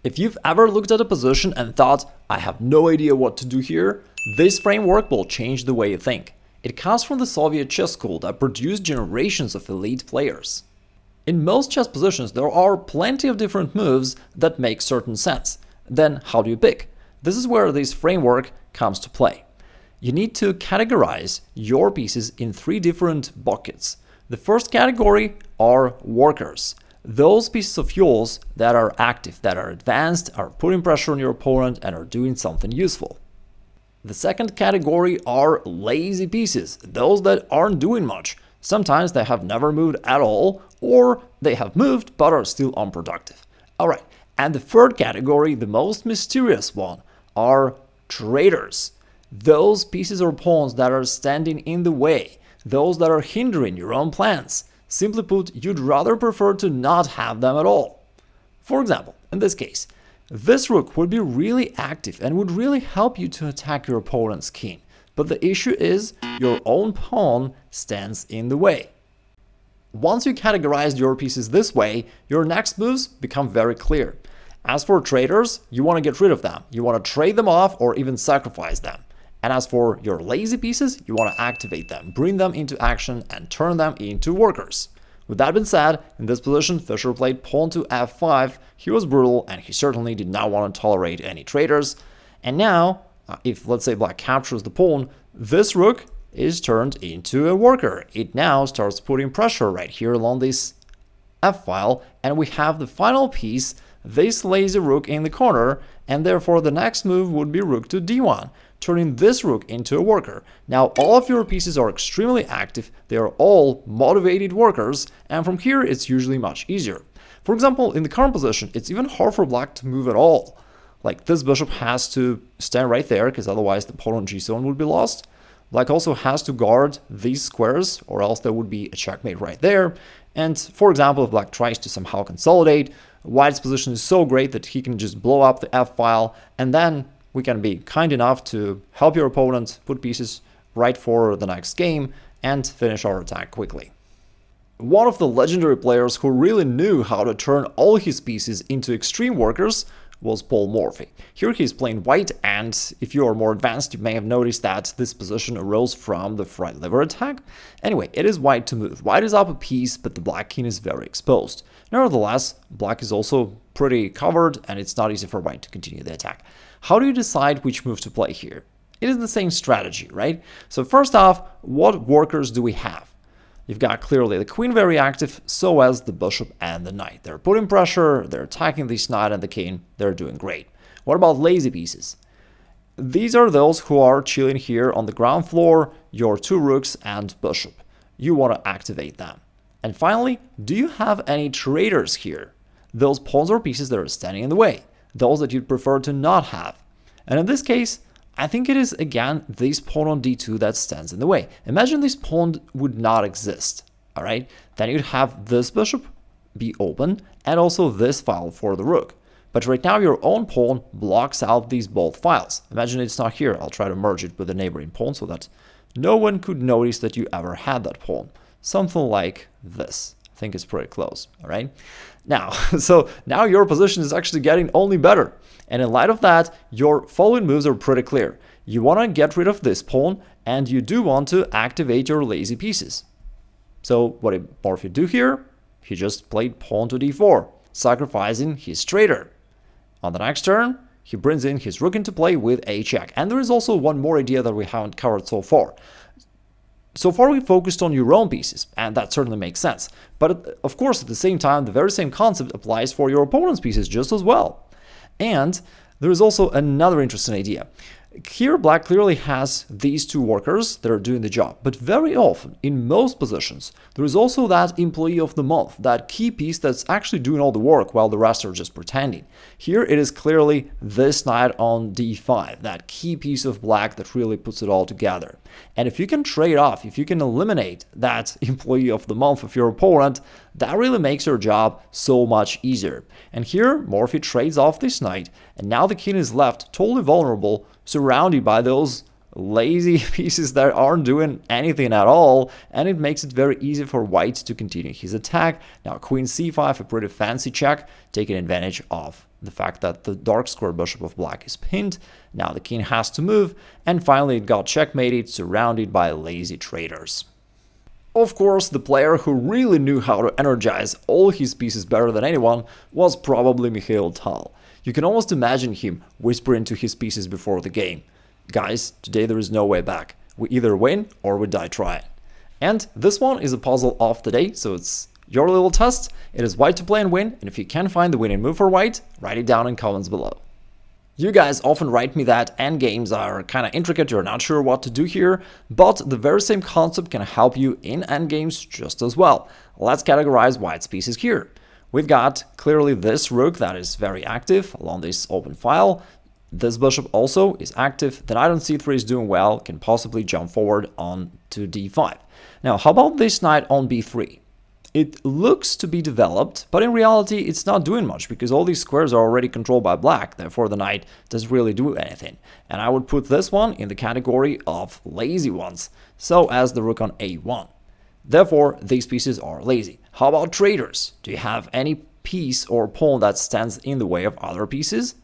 If you've ever looked at a position and thought, I have no idea what to do here, this framework will change the way you think. It comes from the Soviet chess school that produced generations of elite players. In most chess positions, there are plenty of different moves that make certain sense. Then how do you pick? This is where this framework comes to play. You need to categorize your pieces in 3 different buckets. The first category are workers. Those pieces of yours that are active, that are advanced, are putting pressure on your opponent and are doing something useful. The second category are lazy pieces, those that aren't doing much. Sometimes they have never moved at all, or they have moved but are still unproductive. Alright, and the third category, the most mysterious one, are traitors. Those pieces or pawns that are standing in the way, those that are hindering your own plans. Simply put, you'd rather prefer to not have them at all. For example, in this case, this rook would be really active and would really help you to attack your opponent's king. But the issue is, your own pawn stands in the way. Once you categorize your pieces this way, your next moves become very clear. As for traitors, you want to get rid of them. You want to trade them off or even sacrifice them. And as for your lazy pieces, you want to activate them, bring them into action and turn them into workers. With that being said, in this position, Fischer played pawn to f5. He was brutal and he certainly did not want to tolerate any traitors. And now, if let's say black captures the pawn, this rook is turned into a worker. It now starts putting pressure right here along this f-file, and we have the final piece, this lazy rook in the corner, and therefore the next move would be rook to d1, turning this rook into a worker. Now all of your pieces are extremely active, they are all motivated workers, and from here it's usually much easier. For example, in the current position, it's even hard for black to move at all. Like this bishop has to stand right there, because otherwise the pawn on g7 would be lost. Black also has to guard these squares, or else there would be a checkmate right there. And for example, if black tries to somehow consolidate, white's position is so great that he can just blow up the f-file, and then we can be kind enough to help your opponent put pieces right for the next game and finish our attack quickly. One of the legendary players who really knew how to turn all his pieces into extreme workers was Morphy. Here he's playing white, and if you are more advanced, you may have noticed that this position arose from the right lever attack. Anyway, it is white to move. White is up a piece, but the black king is very exposed. Nevertheless, black is also pretty covered, and it's not easy for white to continue the attack. How do you decide which move to play here? It is the same strategy, right? So first off, what workers do we have? You've got clearly the queen very active, so as the bishop and the knight. They're putting pressure, they're attacking this knight and the king, they're doing great. What about lazy pieces? These are those who are chilling here on the ground floor, your 2 rooks and bishop. You want to activate them. And finally, do you have any traitors here? Those pawns or pieces that are standing in the way, those that you'd prefer to not have. And in this case, I think it is again this pawn on d2 that stands in the way. Imagine this pawn would not exist, alright? Then you'd have this bishop be open and also this file for the rook. But right now your own pawn blocks out these both files. Imagine it's not here. I'll try to merge it with the neighboring pawn so that no one could notice that you ever had that pawn. Something like this. I think it's pretty close, alright? Now, so now your position is actually getting only better. And in light of that, your following moves are pretty clear. You want to get rid of this pawn, and you do want to activate your lazy pieces. So what did Morphy do here? He just played pawn to d4, sacrificing his traitor. On the next turn, he brings in his rook into play with a check. And there is also one more idea that we haven't covered so far. So far we focused on your own pieces, and that certainly makes sense. But of course, at the same time, the very same concept applies for your opponent's pieces just as well. And there is also another interesting idea. Here, black clearly has these 2 workers that are doing the job, but very often, in most positions, there is also that employee of the month, that key piece that's actually doing all the work while the rest are just pretending. Here, it is clearly this knight on d5, that key piece of black that really puts it all together. And if you can trade off, if you can eliminate that employee of the month of your opponent, that really makes your job so much easier. And here, Morphy trades off this knight, and now the king is left totally vulnerable, surrounded by those lazy pieces that aren't doing anything at all, and it makes it very easy for white to continue his attack. Now queen c5, a pretty fancy check, taking advantage of the fact that the dark square bishop of black is pinned. Now the king has to move, and finally it got checkmated, surrounded by lazy traders. Of course, the player who really knew how to energize all his pieces better than anyone was probably Mikhail. You can almost imagine him whispering to his pieces before the game, "Guys, today there is no way back. We either win or we die trying." And this one is a puzzle of the day, so it's your little test. It is white to play and win, and if you can find the winning move for white, write it down in comments below. You guys often write me that endgames are kind of intricate, you're not sure what to do here, but the very same concept can help you in endgames just as well. Let's categorize white's pieces here. We've got clearly this rook that is very active along this open file. This bishop also is active. The knight on c3 is doing well, can possibly jump forward on to d5. Now, how about this knight on b3? It looks to be developed, but in reality it's not doing much because all these squares are already controlled by black, therefore the knight doesn't really do anything. And I would put this one in the category of lazy ones, so as the rook on a1. Therefore, these pieces are lazy. How about traders? Do you have any piece or pawn that stands in the way of other pieces?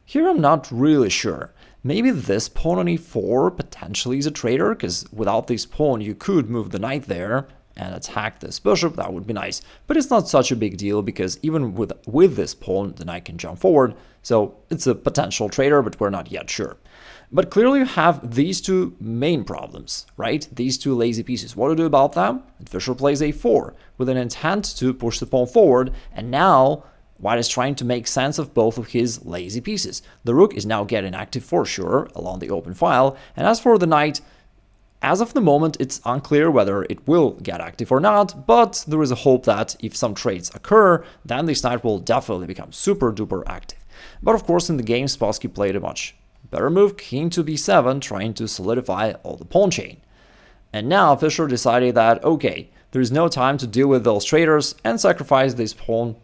Here I'm not really sure. Maybe this pawn on e4 potentially is a trader, because without this pawn you could move the knight there and attack this bishop. That would be nice, but it's not such a big deal because even with this pawn the knight can jump forward, so it's a potential trader, but we're not yet sure. But clearly you have these two main problems, right? These two lazy pieces. What to do about them? And Fischer plays a4 with an intent to push the pawn forward, and now white is trying to make sense of both of his lazy pieces. The rook is now getting active for sure along the open file, and as for the knight, as of the moment, it's unclear whether it will get active or not, but there is a hope that if some trades occur, then this knight will definitely become super duper active. But of course, in the game, Spassky played a much better move, king to b7, trying to solidify all the pawn chain. And now Fischer decided that, okay, there is no time to deal with those traders, and sacrifice this pawn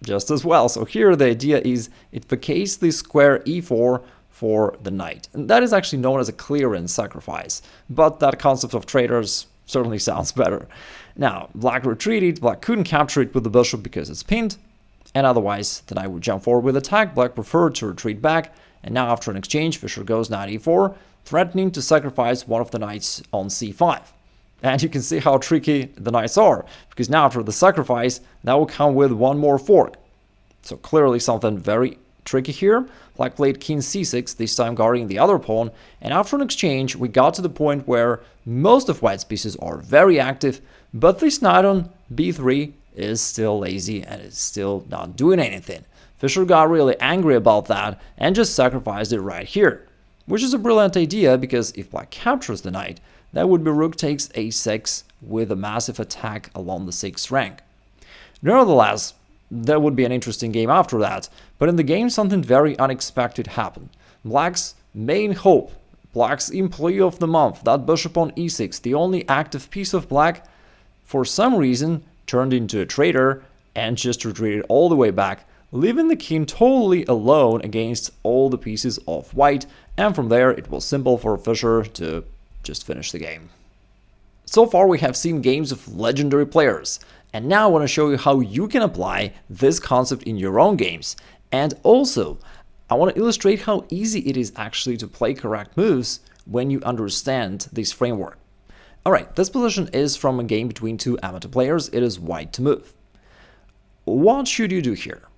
just as well. So here the idea is it vacates the square e4 for the knight. And that is actually known as a clearance sacrifice, but that concept of traders certainly sounds better. Now, black retreated, black couldn't capture it with the bishop because it's pinned, and otherwise the knight would jump forward with attack. Black preferred to retreat back, and now after an exchange, Fischer goes knight e4, threatening to sacrifice one of the knights on c5. And you can see how tricky the knights are, because now after the sacrifice, that will come with one more fork. So clearly something very tricky here. Black played king c6, this time guarding the other pawn, and after an exchange we got to the point where most of white's pieces are very active, but this knight on b3 is still lazy and is still not doing anything. Fischer got really angry about that and just sacrificed it right here, which is a brilliant idea because if black captures the knight, that would be rook takes a6 with a massive attack along the 6th rank. Nevertheless, there would be an interesting game after that, but in the game something very unexpected happened. Black's main hope, black's employee of the month, that bishop on e6, the only active piece of black, for some reason turned into a traitor and just retreated all the way back, leaving the king totally alone against all the pieces of white, and from there it was simple for Fischer to just finish the game. So far we have seen games of legendary players, and now I want to show you how you can apply this concept in your own games. And also, I want to illustrate how easy it is actually to play correct moves when you understand this framework. Alright, this position is from a game between two amateur players. It is white to move. What should you do here?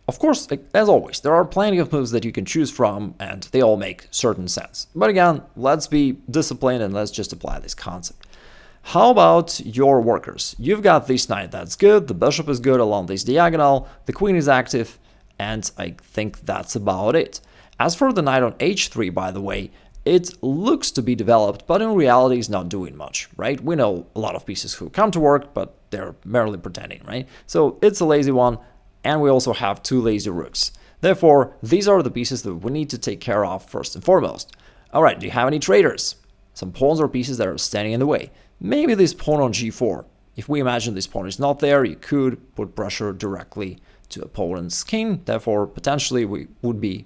Of course, as always, there are plenty of moves that you can choose from, and they all make certain sense. But again, let's be disciplined and let's just apply this concept. How about your workers? You've got this knight that's good, the bishop is good along this diagonal, the queen is active, and I think that's about it. As for the knight on h3, by the way, it looks to be developed, but in reality is not doing much, right? We know a lot of pieces who come to work, but they're merely pretending, right? So it's a lazy one, and we also have two lazy rooks. Therefore, these are the pieces that we need to take care of first and foremost. Alright, do you have any traders? Some pawns or pieces that are standing in the way. Maybe this pawn on g4. If we imagine this pawn is not there, you could put pressure directly to opponent's king. Therefore, potentially we would be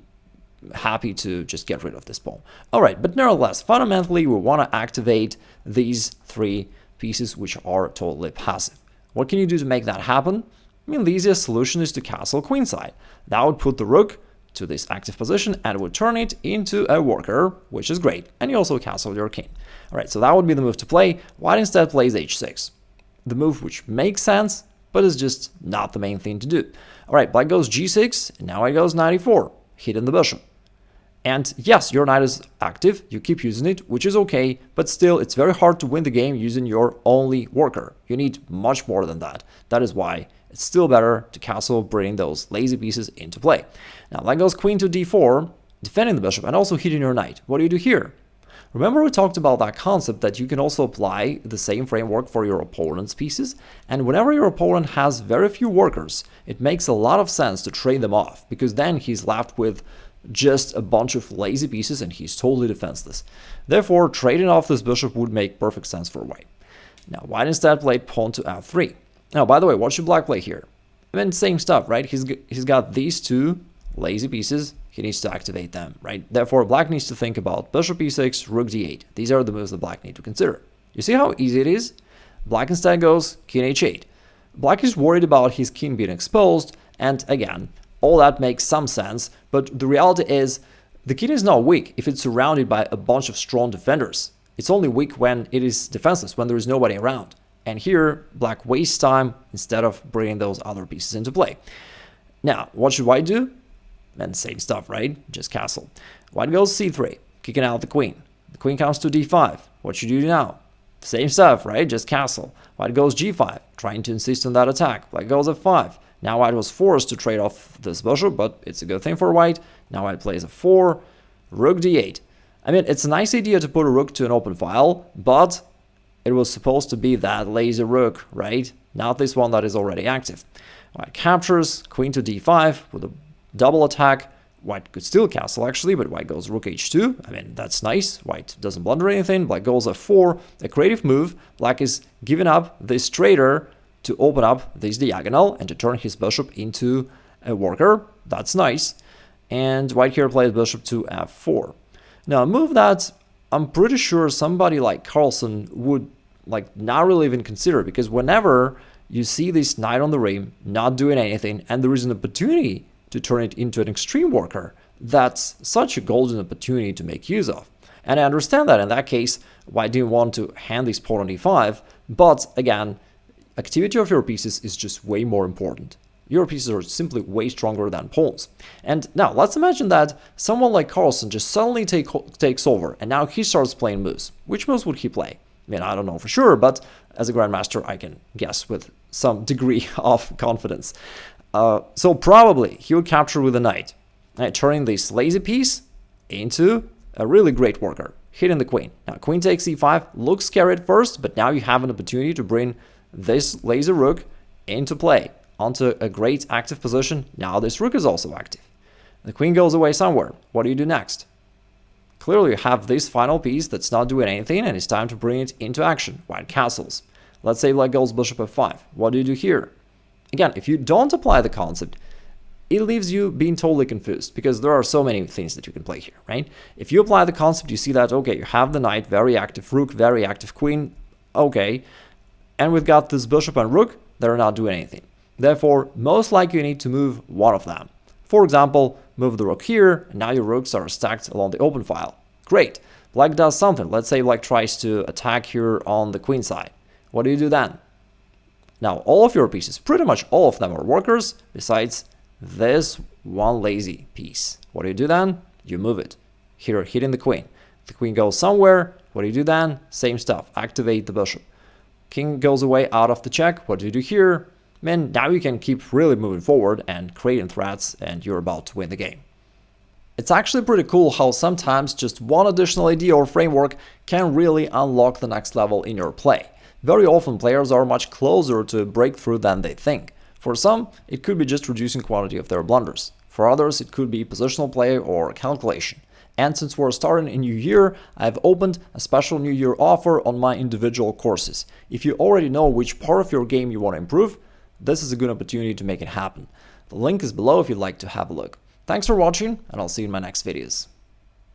happy to just get rid of this pawn. Alright, but nevertheless, fundamentally we want to activate these 3 pieces which are totally passive. What can you do to make that happen? I mean, the easiest solution is to castle queenside. That would put the rook to this active position and would turn it into a worker, which is great. And you also castle your king. Alright, so that would be the move to play. White instead plays h6. The move which makes sense, but is just not the main thing to do. Alright, black goes g6, and now it goes knight e4, hitting the bishop. And yes, your knight is active, you keep using it, which is okay, but still it's very hard to win the game using your only worker. You need much more than that. That is why it's still better to castle, bringing those lazy pieces into play. Now, black goes queen to d4, defending the bishop and also hitting your knight. What do you do here? Remember we talked about that concept that you can also apply the same framework for your opponent's pieces, and whenever your opponent has very few workers, it makes a lot of sense to trade them off, because then he's left with just a bunch of lazy pieces and he's totally defenseless. Therefore, trading off this bishop would make perfect sense for white. Now, white instead played pawn to f3. Now, by the way, what should black play here? I mean, same stuff, right? He's got these 2 lazy pieces. He needs to activate them, right? Therefore, black needs to think about bishop e6, rook d8. These are the moves that black need to consider. You see how easy it is? Black instead goes king h8. Black is worried about his king being exposed, and again, all that makes some sense, but the reality is the king is not weak if it's surrounded by a bunch of strong defenders. It's only weak when it is defenseless, when there is nobody around. And here, black wastes time instead of bringing those other pieces into play. Now, what should white do? And same stuff, right? Just castle. White goes c3, kicking out the queen. The queen comes to d5. What should you do now? Same stuff, right? Just castle. White goes g5, trying to insist on that attack. Black goes f5. Now white was forced to trade off this bishop, but it's a good thing for white. Now white plays f4, rook d8. I mean, it's a nice idea to put a rook to an open file, but it was supposed to be that lazy rook, right? Not this one that is already active. White captures, queen to d5 with a double attack. White could still castle actually, but white goes rook h2. I mean, that's nice. White doesn't blunder anything. Black goes f4, a creative move. Black is giving up this traitor to open up this diagonal and to turn his bishop into a worker. That's nice. And white here plays bishop to f4. Now, a move that I'm pretty sure somebody like Carlsen would not really even consider, because whenever you see this knight on the rim not doing anything and there is an opportunity to turn it into an extreme worker, that's such a golden opportunity to make use of. And I understand that in that case, white didn't want to hand this pawn on e5, but again, activity of your pieces is just way more important. Your pieces are simply way stronger than pawns. And now, let's imagine that someone like Carlsen just suddenly takes over, and now he starts playing moves. Which moves would he play? I mean, I don't know for sure, but as a grandmaster, I can guess with some degree of confidence. So probably he would capture with a knight, turning this lazy piece into a really great worker, hitting the queen. Now, queen takes e5, looks scary at first, but now you have an opportunity to bring this lazy rook into play, onto a great active position. Now this rook is also active. The queen goes away somewhere. What do you do next? Clearly you have this final piece that's not doing anything, and it's time to bring it into action. White castles. Let's say black goes bishop f5. What do you do here? Again, if you don't apply the concept, it leaves you being totally confused, because there are so many things that you can play here, right? If you apply the concept, you see that, okay, you have the knight, very active rook, very active queen, okay, and we've got this bishop and rook that are not doing anything. Therefore, most likely you need to move one of them. For example, move the rook here, and now your rooks are stacked along the open file. Great. Black does something. Let's say black tries to attack here on the queen side. What do you do then? Now, all of your pieces, pretty much all of them are workers, besides this one lazy piece. What do you do then? You move it. Here, hitting the queen. The queen goes somewhere. What do you do then? Same stuff. Activate the bishop. King goes away out of the check. What do you do here? Man, now you can keep really moving forward and creating threats, and you're about to win the game. It's actually pretty cool how sometimes just one additional idea or framework can really unlock the next level in your play. Very often players are much closer to a breakthrough than they think. For some, it could be just reducing quantity of their blunders. For others, it could be positional play or calculation. And since we're starting a new year, I've opened a special New Year offer on my individual courses. If you already know which part of your game you want to improve, this is a good opportunity to make it happen. The link is below if you'd like to have a look. Thanks for watching, and I'll see you in my next videos.